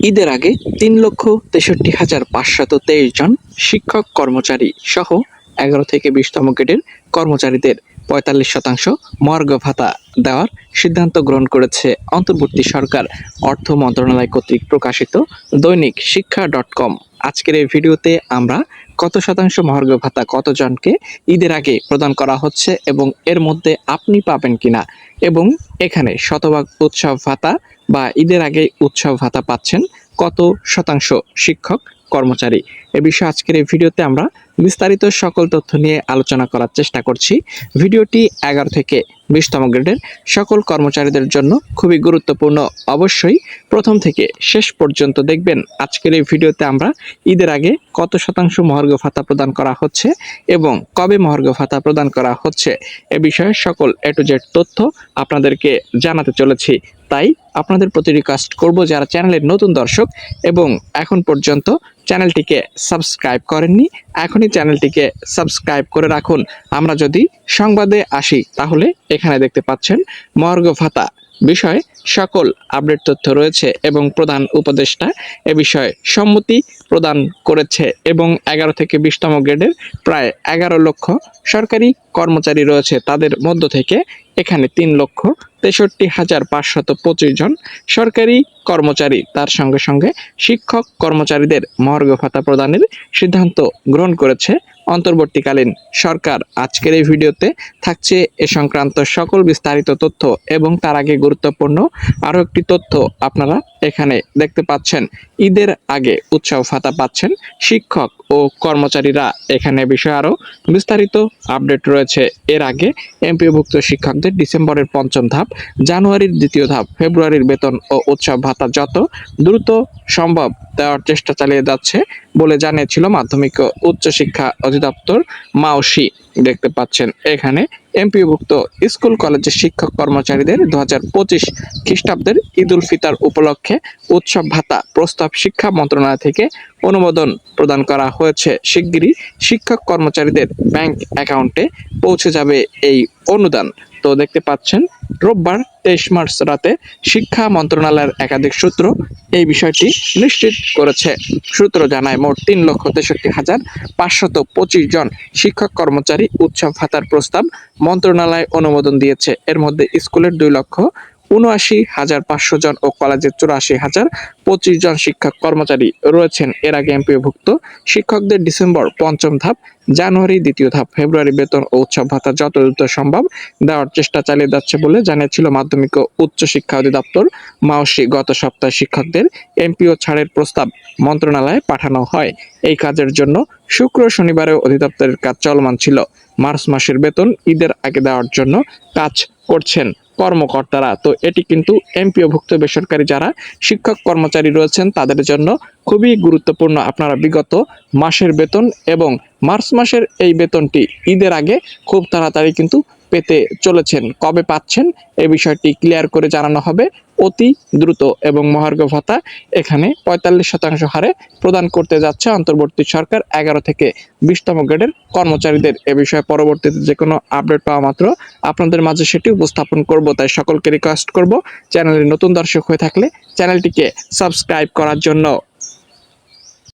ঈদের আগে ৩,৬৩,৫২৩ জন শিক্ষক কর্মচারী সহ ১১ থেকে ২০তম গ্রেডের কর্মচারীদের ৪৫% মহার্ঘ ভাতা দেওয়ার সিদ্ধান্ত গ্রহণ করেছে অন্তর্বর্তী সরকার। অর্থ মন্ত্রণালয় কর্তৃক প্রকাশিত দৈনিক শিক্ষা.com। আজকের এই ভিডিওতে আমরা কত শতাংশ মহার্ঘ ভাতা কতজনকে ঈদের আগে প্রদান করা হচ্ছে এবং এর মধ্যে আপনি পাবেন কিনা, এবং এখানে শতভাগ উৎসব ভাতা বা ঈদের আগে উৎসব ভাতা পাচ্ছেন কত শতাংশ শিক্ষক কর্মচারী, এ বিষয়ে আজকের এই ভিডিওতে আমরা বিস্তারিত সকল তথ্য নিয়ে আলোচনা করার চেষ্টা করছি। ভিডিওটি ১১ থেকে ২০তম গ্রেডের সকল কর্মচারীদের জন্য খুবই গুরুত্বপূর্ণ। অবশ্যই প্রথম থেকে শেষ পর্যন্ত দেখবেন। আজকের এই ভিডিওতে আমরা ঈদের আগে কত শতাংশ মহার্ঘ ভাতা প্রদান করা হচ্ছে এবং কবে মহার্ঘ ভাতা প্রদান করা হচ্ছে এ বিষয়ে সকল A to Z তথ্য আপনাদেরকে জানাতে চলেছি। তাই আপনাদের প্রতি রিকোয়েস্ট করব, যারা চ্যানেলের নতুন দর্শক এবং এখন পর্যন্ত চ্যানেলটিকে সাবস্ক্রাইব করেননি, এখনই চ্যানেলটিকে সাবস্ক্রাইব করে রাখুন। আমরা যদি সংবাদে আসি তাহলে এখানে দেখতে পাচ্ছেন মহার্ঘ ভাতা বিষয়ে সকল আপডেট তথ্য রয়েছে এবং প্রধান উপদেষ্টা এ বিষয়ে সম্মতি প্রদান করেছে এবং ১১ থেকে ২০তম গ্রেডের প্রায় ১১ লক্ষ সরকারি কর্মচারী রয়েছে। তাদের মধ্য থেকে এখানে ৩,৬৩,৫২৫ জন সরকারি কর্মচারী, তার সঙ্গে সঙ্গে শিক্ষক কর্মচারীদের মহার্ঘ ভাতা প্রদানের সিদ্ধান্ত গ্রহণ করেছে অন্তর্বর্তীকালীন সরকার। আজকের এই ভিডিওতে থাকছে এ সংক্রান্ত সকল বিস্তারিত তথ্য এবং তার আগে গুরুত্বপূর্ণ আরও একটি তথ্য আপনারা এখানে দেখতে পাচ্ছেন। ঈদের আগে উৎসব ভাতা পাচ্ছেন শিক্ষক ও কর্মচারীরা। এখানে বিষয়ে আরও বিস্তারিত আপডেট রয়েছে। এর আগে এমপিওভুক্ত শিক্ষকদের ডিসেম্বরের ৫ম ধাপ, জানুয়ারির ২য় ধাপ, ফেব্রুয়ারির বেতন ও উৎসব ভাতা যত দ্রুত সম্ভব দেওয়ার চেষ্টা চালিয়ে যাচ্ছে বলে জানিয়েছিল মাধ্যমিক ও উচ্চশিক্ষা অধিদপ্তর মাওসি। দেখতে পাচ্ছেন এখানে এমপিওভুক্ত স্কুল কলেজের শিক্ষক কর্মচারীদের ২০২৫ খ্রিস্টাব্দের ঈদ উল ফিতর উপলক্ষে উৎসব ভাতা প্রস্তাব শিক্ষা মন্ত্রণালয় থেকে অনুমোদন প্রদান করা হয়েছে। শিগগিরই শিক্ষক কর্মচারীদের ব্যাংক অ্যাকাউন্টে পৌঁছে যাবে এই অনুদান। তো দেখতে পাচ্ছেন রোববার ২৩ মার্চ রাতে শিক্ষা মন্ত্রণালয়ের একাধিক সূত্র এই বিষয়টি নিশ্চিত করেছে। সূত্র জানায় মোট ৩,৬৩,৫২৫ জন শিক্ষক কর্মচারী উৎসব ভাতার প্রস্তাব মন্ত্রণালয় অনুমোদন দিয়েছে। এর মধ্যে স্কুলের ২,৭৯,৫০০ জন ও কলেজের ৮৪,০২৫ জন শিক্ষক কর্মচারী রয়েছেন। এর আগে এমপিওভুক্ত শিক্ষকদের ডিসেম্বর ৫ম ধাপ, জানুয়ারি ২য় ধাপ, ফেব্রুয়ারি বেতন ও উৎসব ভাতা যত দ্রুত সম্ভব দেওয়ার চেষ্টা চালিয়ে যাচ্ছে বলে জানিয়েছিল মাধ্যমিক ও উচ্চশিক্ষা অধিদপ্তর মাওসি। গত সপ্তাহে শিক্ষকদের এমপিও ছাড়ের প্রস্তাব মন্ত্রণালয়ে পাঠানো হয়। এই কাজের জন্য শুক্র শনিবারে অধিদপ্তরের কাজ চলমান ছিল। মার্চ মাসের বেতন ঈদের আগে দেওয়ার জন্য কাজ করছেন কর্মকর্তারা। তো এটি কিন্তু এমপিওভুক্ত বেসরকারি যারা শিক্ষক কর্মচারী রয়েছেন তাদের জন্য খুবই গুরুত্বপূর্ণ। আপনারা বিগত মাসের বেতন এবং মার্চ মাসের এই বেতনটি ঈদের আগে খুব তাড়াতাড়ি কিন্তু পেতে চলেছেন। কবে পাচ্ছেন এই বিষয়টি ক্লিয়ার করে জানানো হবে অতি দ্রুত। এবং মহার্ঘ ভাতা এখানে ৪৫% হারে প্রদান করতে যাচ্ছে অন্তর্বর্তী সরকার ১১ থেকে ২০তম গ্রেডের কর্মচারীদের। এ বিষয়ে পরবর্তীতে যে কোনো আপডেট পাওয়া মাত্র আপনাদের মাঝে সেটি উপস্থাপন করব। তাই সকলকে রিকোয়েস্ট করব, চ্যানেলের নতুন দর্শক হয়ে থাকলে চ্যানেলটিকে সাবস্ক্রাইব করার জন্য।